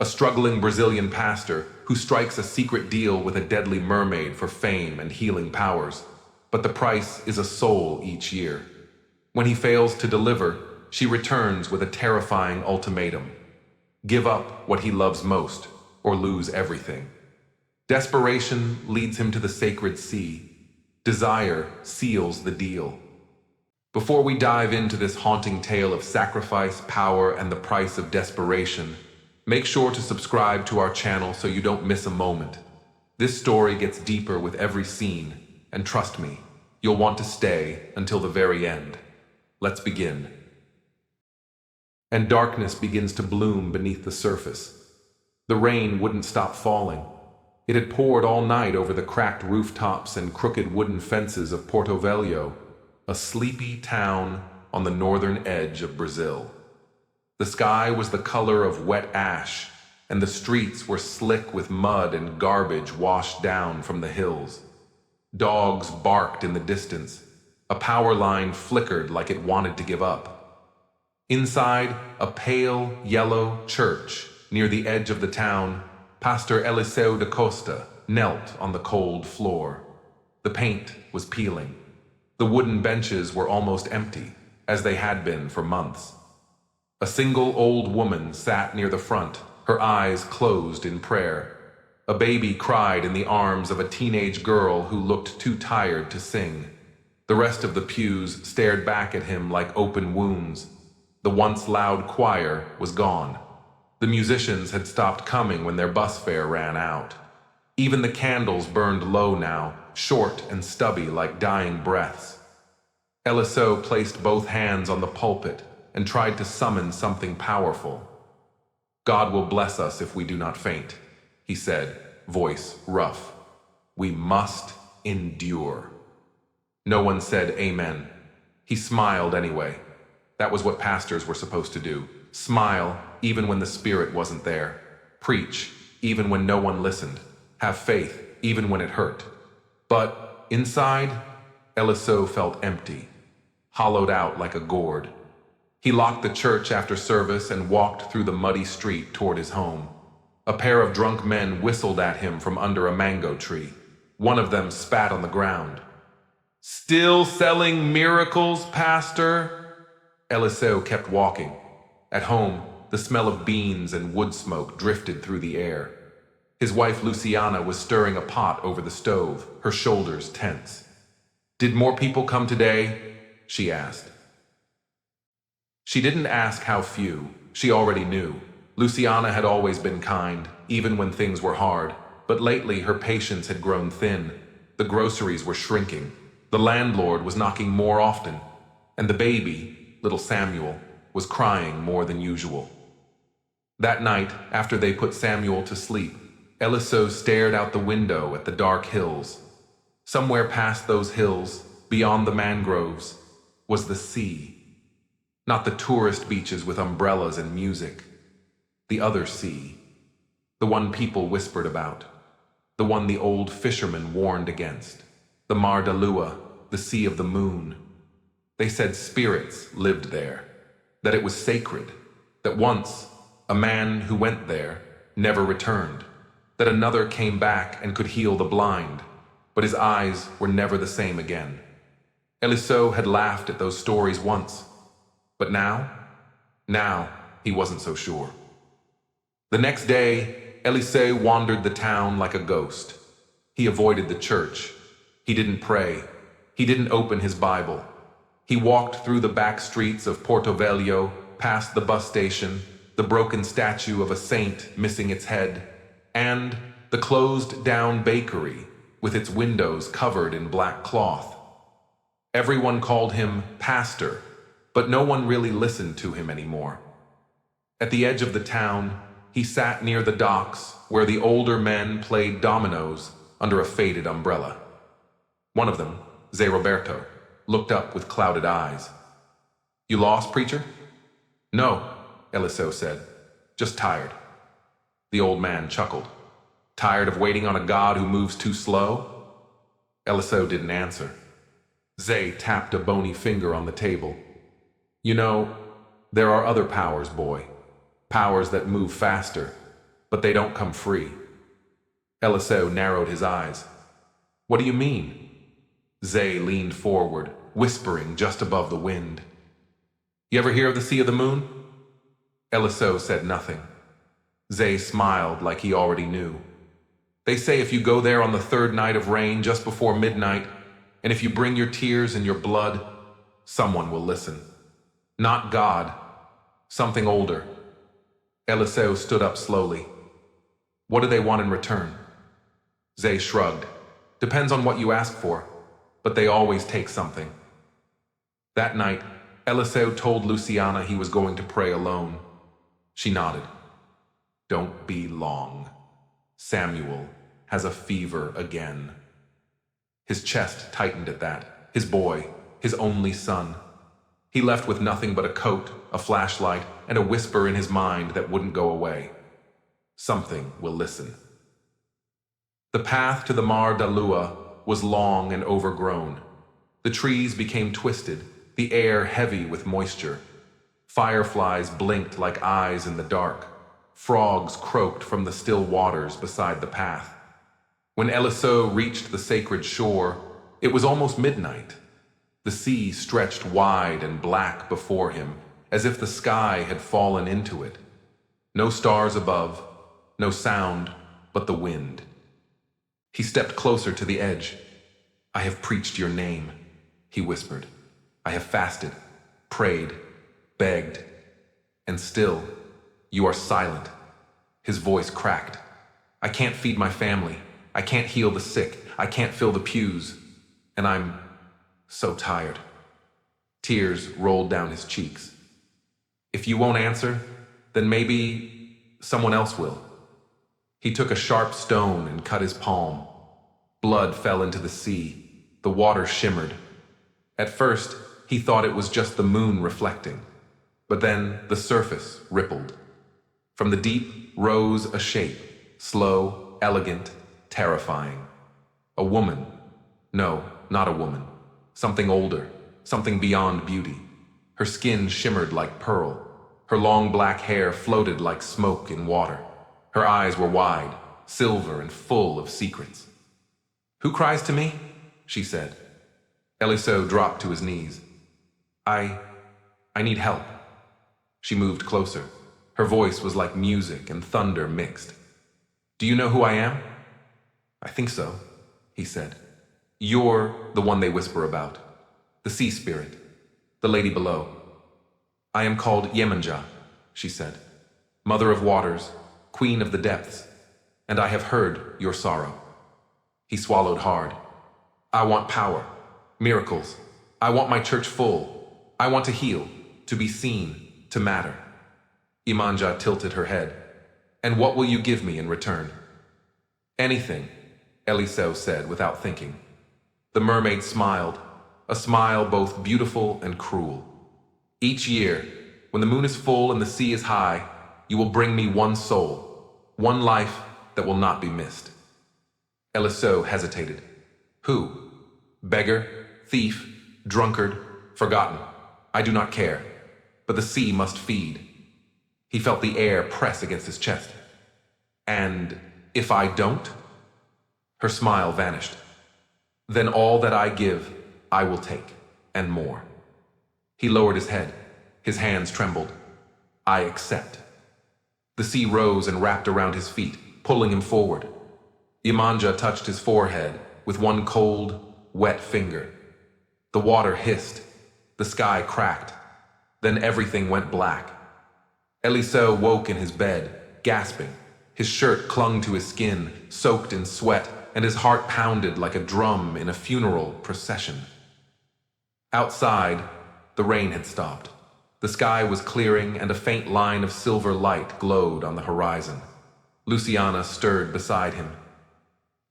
A struggling Brazilian pastor who strikes a secret deal with a deadly mermaid for fame and healing powers, but the price is a soul each year. When he fails to deliver, she returns with a terrifying ultimatum: give up what he loves most, or lose everything. Desperation leads him to the sacred sea. Desire seals the deal. Before we dive into this haunting tale of sacrifice, power, and the price of desperation, make sure to subscribe to our channel so you don't miss a moment. This story gets deeper with every scene, and trust me, you'll want to stay until the very end. Let's begin. And darkness begins to bloom beneath the surface. The rain wouldn't stop falling. It had poured all night over the cracked rooftops and crooked wooden fences of Porto Velho, a sleepy town on the northern edge of Brazil. The sky was the color of wet ash, and the streets were slick with mud and garbage washed down from the hills. Dogs barked in the distance. A power line flickered like it wanted to give up. Inside a pale yellow church near the edge of the town, Pastor Eliseu da Costa knelt on the cold floor. The paint was peeling. The wooden benches were almost empty, as they had been for months. A single old woman sat near the front, her eyes closed in prayer. A baby cried in the arms of a teenage girl who looked too tired to sing. The rest of the pews stared back at him like open wounds. The once loud choir was gone. The musicians had stopped coming when their bus fare ran out. Even the candles burned low now, short and stubby like dying breaths. Eliseu placed both hands on the pulpit and tried to summon something powerful. God will bless us if we do not faint, he said, voice rough. We must endure. No one said amen. He smiled anyway. That was what pastors were supposed to do. Smile even when the Spirit wasn't there. Preach even when no one listened. Have faith even when it hurt. But inside, Eliseu felt empty, hollowed out like a gourd. He locked the church after service and walked through the muddy street toward his home. A pair of drunk men whistled at him from under a mango tree. One of them spat on the ground. Still selling miracles, Pastor? Eliseu kept walking. At home, the smell of beans and wood smoke drifted through the air. His wife Luciana was stirring a pot over the stove, her shoulders tense. Did more people come today? She asked. She didn't ask how few. She already knew. Luciana had always been kind, even when things were hard, but lately her patience had grown thin. The groceries were shrinking. The landlord was knocking more often, and the baby, little Samuel, was crying more than usual. That night, after they put Samuel to sleep, Eliseu stared out the window at the dark hills. Somewhere past those hills, beyond the mangroves, was the sea. Not the tourist beaches with umbrellas and music. The other sea. The one people whispered about. The one the old fishermen warned against. The Mar da Lua, the sea of the moon. They said spirits lived there. That it was sacred. That once, a man who went there never returned. That another came back and could heal the blind, but his eyes were never the same again. Eliseu had laughed at those stories once, but now he wasn't so sure. The next day, Eliseu wandered the town like a ghost. He avoided the church. He didn't pray. He didn't open his Bible. He walked through the back streets of Porto Velho, past the bus station, the broken statue of a saint missing its head, and the closed-down bakery with its windows covered in black cloth. Everyone called him Pastor, but no one really listened to him anymore. At the edge of the town, he sat near the docks where the older men played dominoes under a faded umbrella. One of them, Zé Roberto, looked up with clouded eyes. You lost, preacher? No, Eliseu said. Just tired. The old man chuckled. Tired of waiting on a God who moves too slow? Eliseu didn't answer. Zé tapped a bony finger on the table. You know, there are other powers, boy. Powers that move faster. but they don't come free. Eliseo narrowed his eyes. What do you mean? Zay leaned forward, whispering just above the wind. You ever hear of the Sea of the Moon? Eliseo said nothing. Zay smiled like he already knew. They say if you go there on the third night of rain just before midnight, and if you bring your tears and your blood, someone will listen. Not God, something older. Eliseo stood up slowly. What do they want in return? Zay shrugged. Depends on what you ask for, but they always take something. That night, Eliseo told Luciana he was going to pray alone. She nodded. Don't be long. Samuel has a fever again. His chest tightened at that. His boy, his only son. He left with nothing but a coat, a flashlight, and a whisper in his mind that wouldn't go away. Something will listen. The path to the Mar da Lua was long and overgrown. The trees became twisted, the air heavy with moisture. Fireflies blinked like eyes in the dark. Frogs croaked from the still waters beside the path. When Eliseo reached the sacred shore, it was almost midnight. The sea stretched wide and black before him, as if the sky had fallen into it. No stars above, no sound but the wind. He stepped closer to the edge. I have preached your name, he whispered. I have fasted, prayed, begged, and still, you are silent. His voice cracked. I can't feed my family. I can't heal the sick. I can't fill the pews. And I'm so tired. Tears rolled down his cheeks. If you won't answer, then maybe someone else will. He took a sharp stone and cut his palm. Blood fell into the sea. The water shimmered. At first, he thought it was just the moon reflecting. But then the surface rippled. From the deep rose a shape, slow, elegant, terrifying. A woman. No, not a woman. Something older, something beyond beauty. Her skin shimmered like pearl. Her long black hair floated like smoke in water. Her eyes were wide, silver and full of secrets. Who cries to me? She said. Eliseo dropped to his knees. I need help. She moved closer. Her voice was like music and thunder mixed. Do you know who I am? I think so, he said. You're the one they whisper about. The sea spirit. The lady below. I am called Iemanjá, she said. Mother of waters, queen of the depths. And I have heard your sorrow. He swallowed hard. I want power. Miracles. I want my church full. I want to heal. To be seen. To matter. Iemanjá tilted her head. And what will you give me in return? Anything, Eliseo said without thinking. The mermaid smiled, a smile both beautiful and cruel. Each year, when the moon is full and the sea is high, you will bring me one soul, one life that will not be missed. Eliseo hesitated. Who? Beggar, thief, drunkard, forgotten. I do not care, but the sea must feed. He felt the air press against his chest. And if I don't? Her smile vanished. Then all that I give, I will take, and more. He lowered his head. His hands trembled. I accept. The sea rose and wrapped around his feet, pulling him forward. Iemanjá touched his forehead with one cold, wet finger. The water hissed. The sky cracked. Then everything went black. Eliseo woke in his bed, gasping. His shirt clung to his skin, soaked in sweat, and his heart pounded like a drum in a funeral procession. Outside, the rain had stopped. The sky was clearing, and a faint line of silver light glowed on the horizon. Luciana stirred beside him.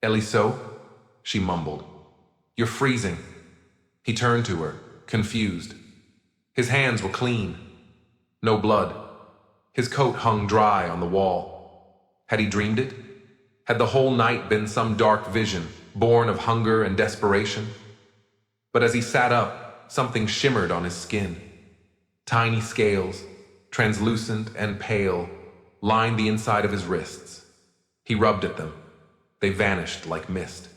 Eliseo? She mumbled. You're freezing. He turned to her, confused. His hands were clean. No blood. His coat hung dry on the wall. Had he dreamed it? Had the whole night been some dark vision, born of hunger and desperation? But as he sat up, something shimmered on his skin. Tiny scales, translucent and pale, lined the inside of his wrists. He rubbed at them. They vanished like mist.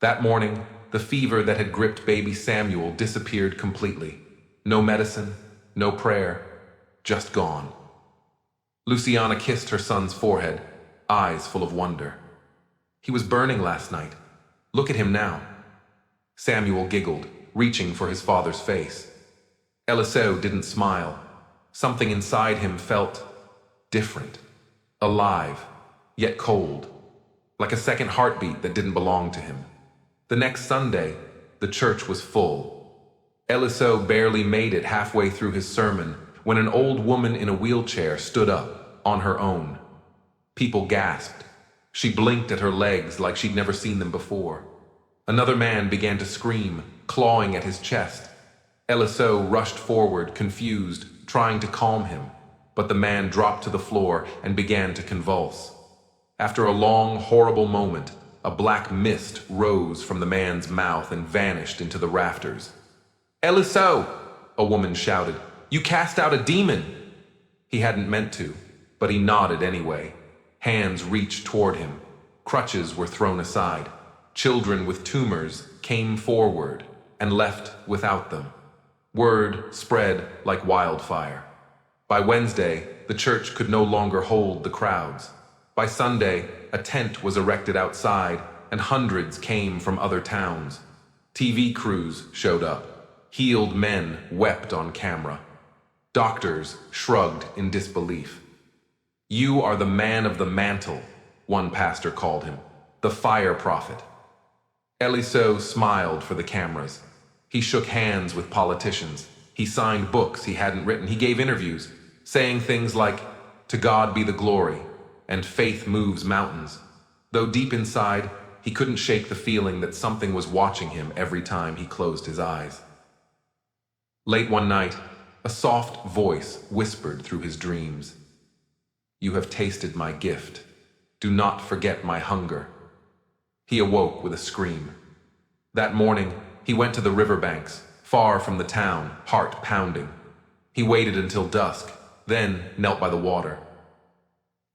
That morning, the fever that had gripped baby Samuel disappeared completely. No medicine, no prayer, just gone. Luciana kissed her son's forehead, eyes full of wonder. He was burning last night. Look at him now. Samuel giggled, reaching for his father's face. Eliseo didn't smile. Something inside him felt different, alive, yet cold, like a second heartbeat that didn't belong to him. The next Sunday, the church was full. Eliseo barely made it halfway through his sermon when an old woman in a wheelchair stood up on her own. People gasped. She blinked at her legs like she'd never seen them before. Another man began to scream, clawing at his chest. Eliseo rushed forward, confused, trying to calm him, but the man dropped to the floor and began to convulse. After a long, horrible moment, a black mist rose from the man's mouth and vanished into the rafters. "Eliseo!" a woman shouted. "You cast out a demon!" He hadn't meant to, but he nodded anyway. Hands reached toward him. Crutches were thrown aside. Children with tumors came forward and left without them. Word spread like wildfire. By Wednesday, the church could no longer hold the crowds. By Sunday, a tent was erected outside, and hundreds came from other towns. TV crews showed up. Healed men wept on camera. Doctors shrugged in disbelief. "You are the man of the mantle," one pastor called him, "the fire prophet." Eliseo smiled for the cameras. He shook hands with politicians. He signed books he hadn't written. He gave interviews, saying things like, "To God be the glory," and "Faith moves mountains," though deep inside, he couldn't shake the feeling that something was watching him every time he closed his eyes. Late one night, a soft voice whispered through his dreams, "You have tasted my gift. Do not forget my hunger." He awoke with a scream. That morning, he went to the riverbanks, far from the town, heart pounding. He waited until dusk, then knelt by the water.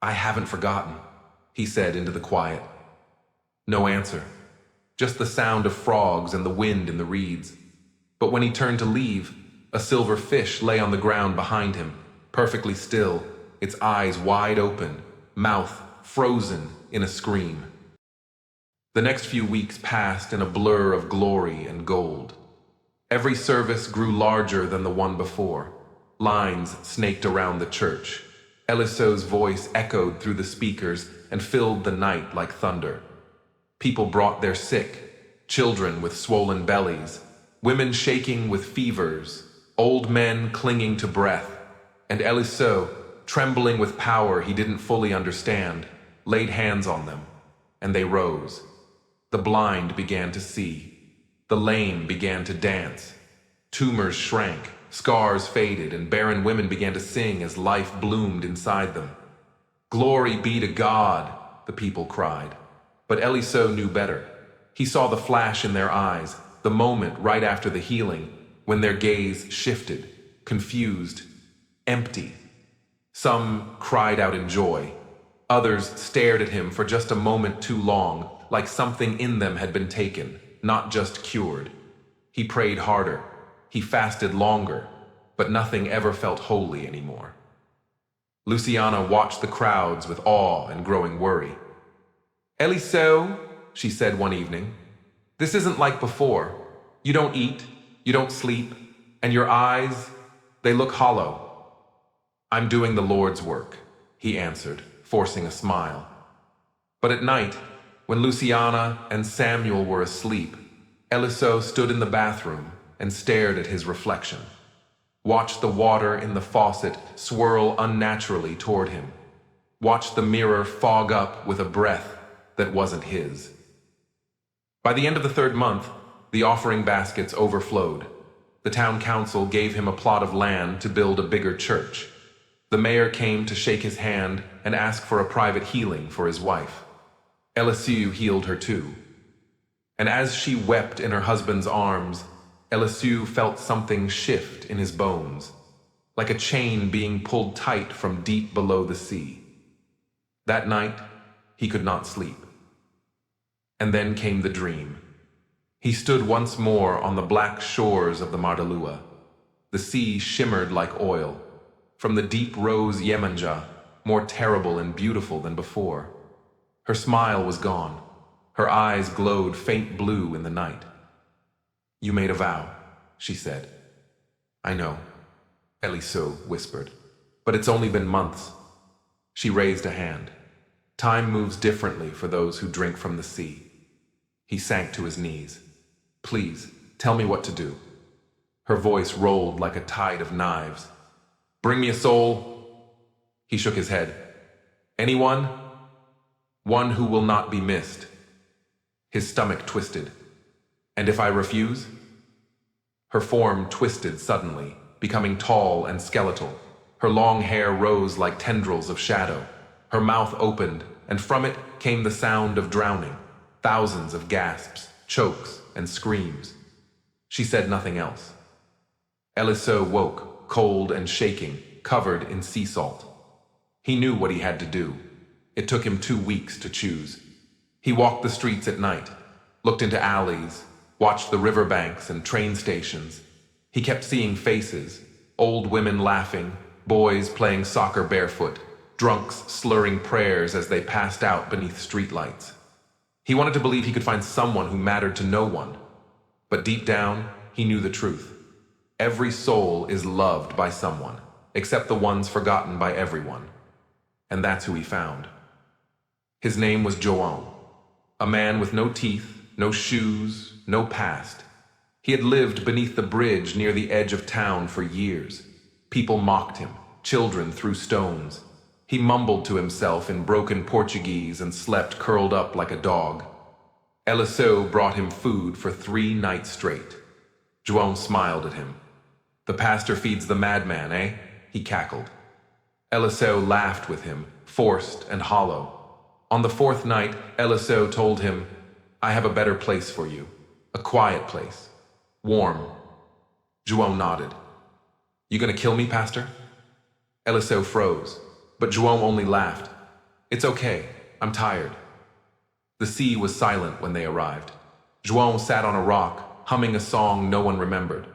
"I haven't forgotten," he said into the quiet. No answer, just the sound of frogs and the wind in the reeds. But when he turned to leave, a silver fish lay on the ground behind him, perfectly still, its eyes wide open, mouth frozen in a scream. The next few weeks passed in a blur of glory and gold. Every service grew larger than the one before. Lines snaked around the church. Eliseo's voice echoed through the speakers and filled the night like thunder. People brought their sick, children with swollen bellies, women shaking with fevers, old men clinging to breath, and Eliseo, trembling with power he didn't fully understand, laid hands on them, and they rose. The blind began to see. The lame began to dance. Tumors shrank, scars faded, and barren women began to sing as life bloomed inside them. "Glory be to God," the people cried. But Eliseo knew better. He saw the flash in their eyes, the moment right after the healing, when their gaze shifted, confused, empty. Some cried out in joy. Others stared at him for just a moment too long, like something in them had been taken, not just cured. He prayed harder. He fasted longer, but nothing ever felt holy anymore. Luciana watched the crowds with awe and growing worry. "Eliseo," she said one evening, "this isn't like before. You don't eat, you don't sleep, and your eyes, they look hollow." "I'm doing the Lord's work," he answered, forcing a smile. But at night, when Luciana and Samuel were asleep, Eliseo stood in the bathroom and stared at his reflection, watched the water in the faucet swirl unnaturally toward him, watched the mirror fog up with a breath that wasn't his. By the end of the third month, the offering baskets overflowed. The town council gave him a plot of land to build a bigger church. The mayor came to shake his hand and ask for a private healing for his wife. Eliseo healed her too. And as she wept in her husband's arms, Eliseo felt something shift in his bones, like a chain being pulled tight from deep below the sea. That night, he could not sleep. And then came the dream. He stood once more on the black shores of the Mardalua. The sea shimmered like oil. From the deep rose Iemanjá, more terrible and beautiful than before. Her smile was gone. Her eyes glowed faint blue in the night. "You made a vow," she said. "I know," Eliseo whispered. "But it's only been months." She raised a hand. Time moves differently for those who drink from the sea. He sank to his knees. "Please, tell me what to do." Her voice rolled like a tide of knives. "Bring me a soul." He shook his head. "Anyone? One who will not be missed." His stomach twisted. "And if I refuse?" Her form twisted suddenly, becoming tall and skeletal. Her long hair rose like tendrils of shadow. Her mouth opened, and from it came the sound of drowning, thousands of gasps, chokes, and screams. She said nothing else. Eliseo woke, cold and shaking, covered in sea salt. He knew what he had to do. It took him 2 weeks to choose. He walked the streets at night, looked into alleys, watched the riverbanks and train stations. He kept seeing faces, old women laughing, boys playing soccer barefoot, drunks slurring prayers as they passed out beneath streetlights. He wanted to believe he could find someone who mattered to no one. But deep down, he knew the truth. Every soul is loved by someone, except the ones forgotten by everyone. And that's who he found. His name was João, a man with no teeth, no shoes, no past. He had lived beneath the bridge near the edge of town for years. People mocked him, children threw stones. He mumbled to himself in broken Portuguese and slept curled up like a dog. Eliseo brought him food for 3 nights straight. João smiled at him. "The pastor feeds the madman, eh?" he cackled. Eliseo laughed with him, forced and hollow. On the 4th night, Eliseo told him, "I have a better place for you. A quiet place. Warm." João nodded. "You gonna kill me, pastor?" Eliseo froze, but João only laughed. "It's okay. I'm tired." The sea was silent when they arrived. João sat on a rock, humming a song no one remembered.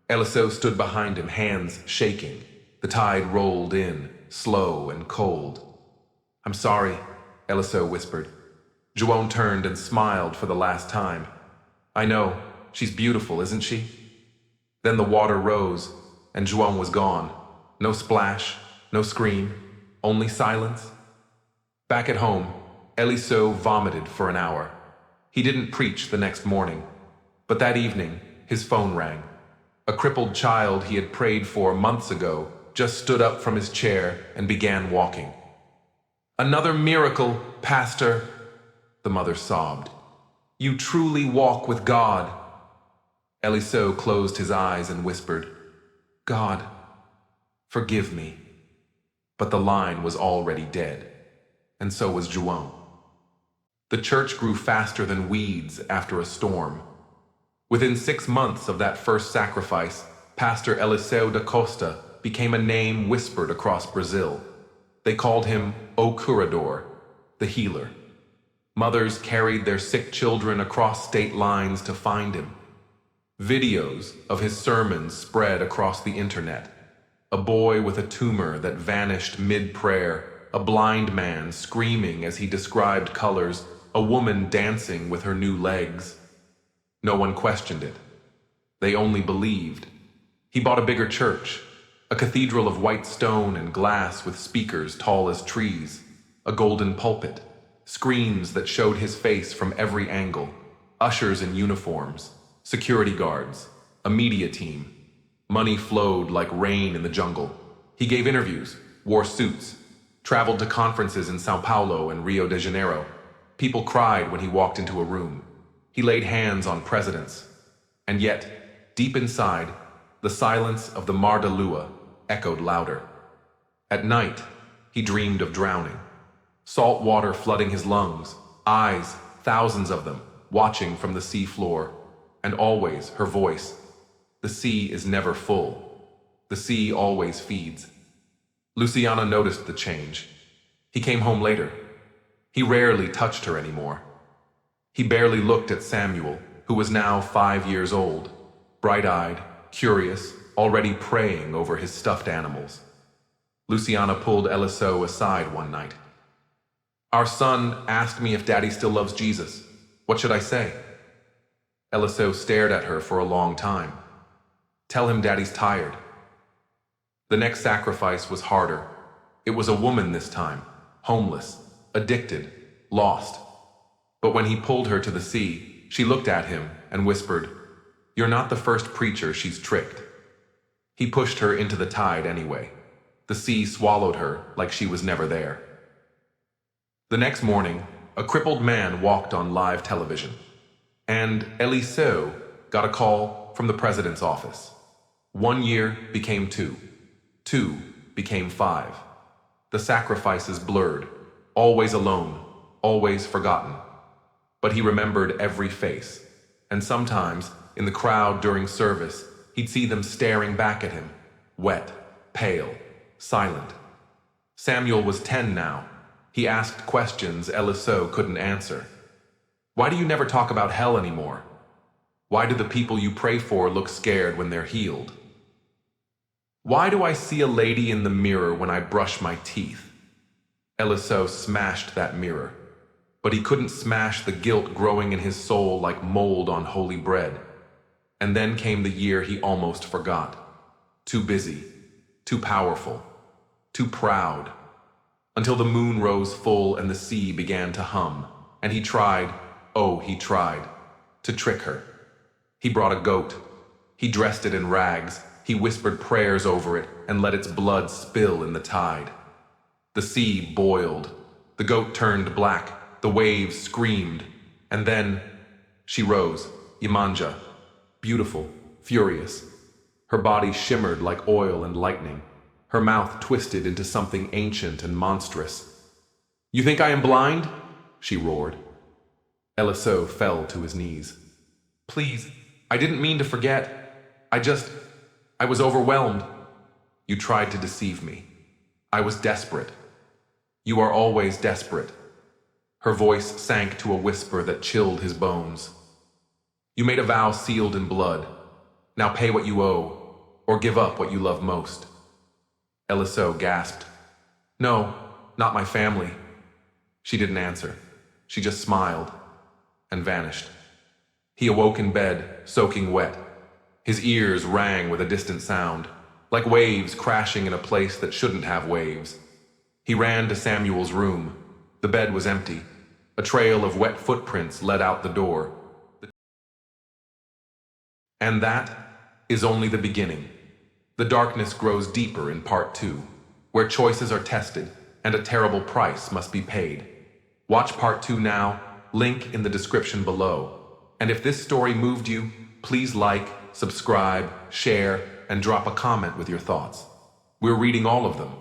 Eliseo stood behind him, hands shaking. The tide rolled in, slow and cold. "I'm sorry," Eliseo whispered. João turned and smiled for the last time. "I know. She's beautiful, isn't she?" Then the water rose, and João was gone. No splash, no scream, only silence. Back at home, Eliseo vomited for an hour. He didn't preach the next morning, but that evening, his phone rang. A crippled child he had prayed for months ago just stood up from his chair and began walking. "Another miracle, Pastor," the mother sobbed. "You truly walk with God." Eliseo closed his eyes and whispered, "God, forgive me." But the line was already dead, and so was João. The church grew faster than weeds after a storm. Within 6 months of that first sacrifice, Pastor Eliseo da Costa became a name whispered across Brazil. They called him O Curador, the healer. Mothers carried their sick children across state lines to find him. Videos of his sermons spread across the internet. A boy with a tumor that vanished mid-prayer, a blind man screaming as he described colors, a woman dancing with her new legs. No one questioned it. They only believed. He bought a bigger church, a cathedral of white stone and glass with speakers tall as trees, a golden pulpit, screens that showed his face from every angle, ushers in uniforms, security guards, a media team. Money flowed like rain in the jungle. He gave interviews, wore suits, traveled to conferences in Sao Paulo and Rio de Janeiro. People cried when he walked into a room. He laid hands on presidents. And yet, deep inside, the silence of the Mar de Lua echoed louder. At night, he dreamed of drowning. Salt water flooding his lungs, eyes, thousands of them, watching from the sea floor. And always her voice. The sea is never full. The sea always feeds. Luciana noticed the change. He came home later. He rarely touched her anymore. He barely looked at Samuel, who was now 5 years old, bright-eyed, curious, already praying over his stuffed animals. Luciana pulled Eliso aside one night. "Our son asked me if Daddy still loves Jesus. What should I say?" Eliso stared at her for a long time. "Tell him Daddy's tired." The next sacrifice was harder. It was a woman this time, homeless, addicted, lost. But when he pulled her to the sea, she looked at him and whispered, "You're not the first preacher she's tricked." He pushed her into the tide anyway. The sea swallowed her like she was never there. The next morning, a crippled man walked on live television. And Eliso got a call from the president's office. 1 year became 2. 2 became 5. The sacrifices blurred, always alone, always forgotten. But he remembered every face, and sometimes, in the crowd during service, he'd see them staring back at him, wet, pale, silent. Samuel was 10 now. He asked questions Eliso couldn't answer. "Why do you never talk about hell anymore? Why do the people you pray for look scared when they're healed? Why do I see a lady in the mirror when I brush my teeth?" Eliso smashed that mirror, but he couldn't smash the guilt growing in his soul like mold on holy bread. And then came the year he almost forgot. Too busy, too powerful, too proud. Until the moon rose full and the sea began to hum, and he tried, oh, he tried, to trick her. He brought a goat. He dressed it in rags. He whispered prayers over it and let its blood spill in the tide. The sea boiled. The goat turned black. The waves screamed. And then she rose, Iemanjá, beautiful, furious. Her body shimmered like oil and lightning. Her mouth twisted into something ancient and monstrous. "You think I am blind?" she roared. Eliso fell to his knees. "Please, I didn't mean to forget. I was overwhelmed. You tried to deceive me. I was desperate. You are always desperate." Her voice sank to a whisper that chilled his bones. "You made a vow sealed in blood. Now pay what you owe, or give up what you love most." Eliso gasped. "No, not my family." She didn't answer. She just smiled and vanished. He awoke in bed, soaking wet. His ears rang with a distant sound, like waves crashing in a place that shouldn't have waves. He ran to Samuel's room. The bed was empty. A trail of wet footprints led out the door. And that is only the beginning. The darkness grows deeper in Part 2, where choices are tested and a terrible price must be paid. Watch Part 2 now, link in the description below. And if this story moved you, please like, subscribe, share, and drop a comment with your thoughts. We're reading all of them.